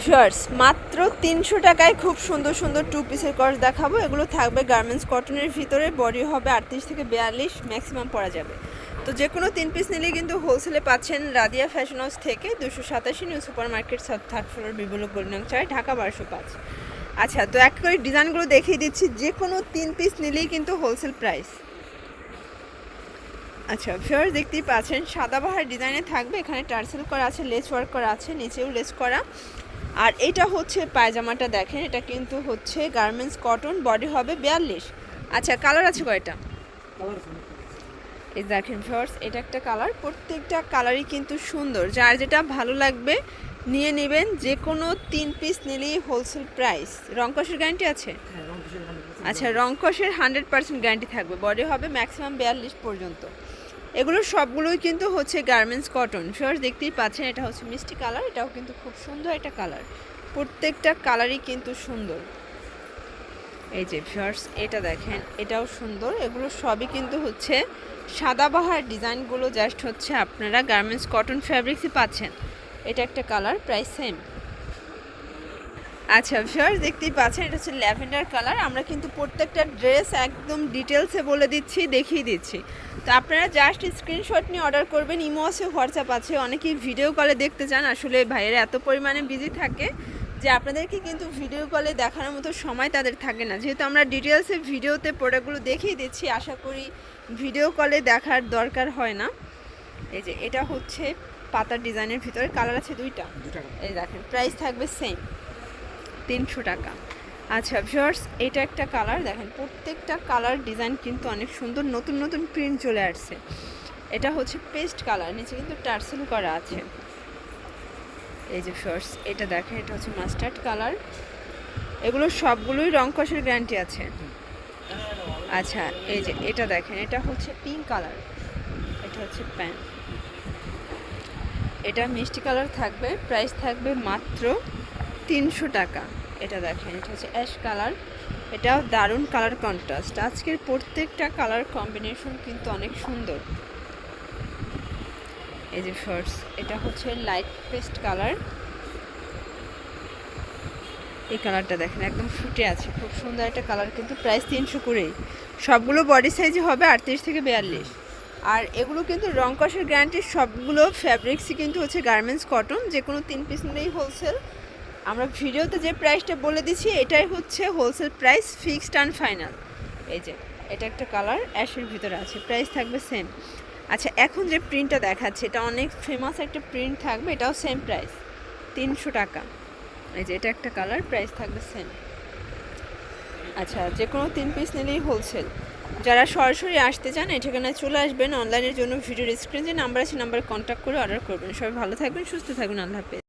Viewers মাত্র 300 টাকায় খুব সুন্দর সুন্দর টু পিসের কর্স দেখাবো। এগুলো থাকবে গার্মেন্টস কটনের ভিতরে, বডি হবে 38 থেকে 42, ম্যাক্সিমাম পরা যাবে। তো যে কোনো 3 পিস নিলেই কিন্তু হোলসেলে পাচ্ছেন রাদিয়া ফ্যাশন হাউস থেকে 287 new super market, south third floor, বিবল গলিনং 4, ঢাকা 1205। আচ্ছা, তো এক করে ডিজাইনগুলো দেখিয়ে দিচ্ছি। যে কোনো 3 পিস নিলেই কিন্তু হোলসেল প্রাইস। আচ্ছা ভিউয়ার্স, দেখতেই পাচ্ছেন সাদাবাহার ডিজাইনে থাকবে, এখানে টার্সেল করা আছে, লেস ওয়ার্ক করা আছে, নিচেও লেস করা। আর এটা হচ্ছে পায়জামাটা, দেখেন এটা কিন্তু হচ্ছে গার্মেন্টস কটন, বডি হবে 42। আচ্ছা, কালার আছে কয়টা? এই দেখেন ভিউয়ার্স, এটা একটা কালার, প্রত্যেকটা কালারই কিন্তু সুন্দর। যার যেটা ভালো লাগবে নিয়ে নেবেন। যে কোনো 3 পিস নিলেই হোলসেল প্রাইস। রংকশের গ্যারান্টি আছে? আচ্ছা, রংকশের 100% গ্যারান্টি থাকবে। বডি হবে ম্যাক্সিমাম 42 পর্যন্ত। এগুলো সবগুলোই কিন্তু হচ্ছে গার্মেন্টস কটন। ভিউয়ার্স দেখতেই পাচ্ছেন, এটা হচ্ছে মিষ্টি কালার, এটাও কিন্তু খুব সুন্দর একটা কালার। প্রত্যেকটা কালারই কিন্তু সুন্দর। এই যে ভিউয়ার্স, এটা দেখেন, এটাও সুন্দর। এগুলো সবই কিন্তু হচ্ছে সাদাবাহার ডিজাইনগুলো, জাস্ট হচ্ছে আপনারা গার্মেন্টস কটন ফ্যাব্রিক্সই পাচ্ছেন। এটা একটা কালার, প্রাইস সেম। আচ্ছা ভিউয়ার্স দেখতেই পাচ্ছেন, এটা হচ্ছে ল্যাভেন্ডার কালার। আমরা কিন্তু প্রত্যেকটা ড্রেস একদম ডিটেলসে বলে দিচ্ছি, দেখিয়ে দিচ্ছি। তো আপনারা জাস্ট স্ক্রিনশট নিয়ে অর্ডার করবেন। ইমো আছে, হোয়াটসঅ্যাপ আছে। অনেকেই ভিডিও কলে দেখতে চান, আসলে ভাইয়েরা এত পরিমাণে বিজি থাকে যে আপনাদেরকে কিন্তু ভিডিও কলে দেখানোর মতো সময় তাদের থাকে না। যেহেতু আমরা ডিটেলসে ভিডিওতে প্রোডাক্টগুলো দেখিয়ে দিচ্ছি, আশা করি ভিডিও কলে দেখার দরকার হয় না। এই যে এটা হচ্ছে পাতার ডিজাইনের ভিতরে, কালার আছে দুইটা। এই দেখেন, প্রাইস থাকবে সেম 300 টাকা। আচ্ছা ভিউয়ার্স, এটা একটা কালার, দেখেন প্রত্যেকটা কালার ডিজাইন কিন্তু অনেক সুন্দর, নতুন নতুন প্রিন্ট চলে আসছে। এটা হচ্ছে পেস্ট কালার, নিচে কিন্তু টার্সেল করা আছে। এই যে ভিউয়ার্স, এটা দেখেন, এটা হচ্ছে মাস্টার্ড কালার। এগুলো সবগুলোই রং কষের গ্যারান্টি আছে। আচ্ছা, এই যে এটা দেখেন, এটা হচ্ছে পিঙ্ক কালার, এটা হচ্ছে প্যান্ট। এটা মিষ্টি কালার থাকবে, প্রাইস থাকবে মাত্র 300 টাকা। এটা দেখেন, এটা হচ্ছে অ্যাশ কালার, এটাও দারুণ কালার কন্ট্রাস্ট। আজকের প্রত্যেকটা কালার কম্বিনেশন কিন্তু অনেক সুন্দর। এই যে ফার্স্ট, এটা হচ্ছে লাইট পেস্ট কালার। এই কালারটা দেখেন, একদম ফুটে আছে, খুব সুন্দর একটা কালার, কিন্তু প্রাইস 300 করেই। সবগুলো বডি সাইজে হবে 38 থেকে 42। আর এগুলো কিন্তু রং কষের গ্যারান্টি। সবগুলো ফ্যাব্রিক্সই কিন্তু হচ্ছে গার্মেন্টস কটন। যে কোনো 3 পিস নিলেই হোলসেল। আমরা ভিডিওতে যে প্রাইসটা বলে দিচ্ছি, এটাই হচ্ছে wholesale price, fixed and final. এই যে এটা একটা কালার, অ্যাশের ভিতরে আছে, প্রাইস থাকবে সেম। আচ্ছা, এখন যে প্রিন্টটা দেখাচ্ছে, এটা অনেক ফেমাস একটা প্রিন্ট থাকবে, এটাও সেম প্রাইস 300 টাকা। এই যে এটা একটা কালার, প্রাইস থাকবে সেম। আচ্ছা, যে কোনো 3 পিস নিলেই হোলসেল। যারা সরাসরি আসতে চান, এই ঠিকানায় চলে আসবেন। অনলাইনের জন্য ভিডিওর স্ক্রিনে যে নাম্বার আছে, নাম্বারে কন্ট্যাক্ট করে অর্ডার করবেন। সবাই ভালো থাকবেন, সুস্থ থাকবেন, আল্লাহ হাফেজ।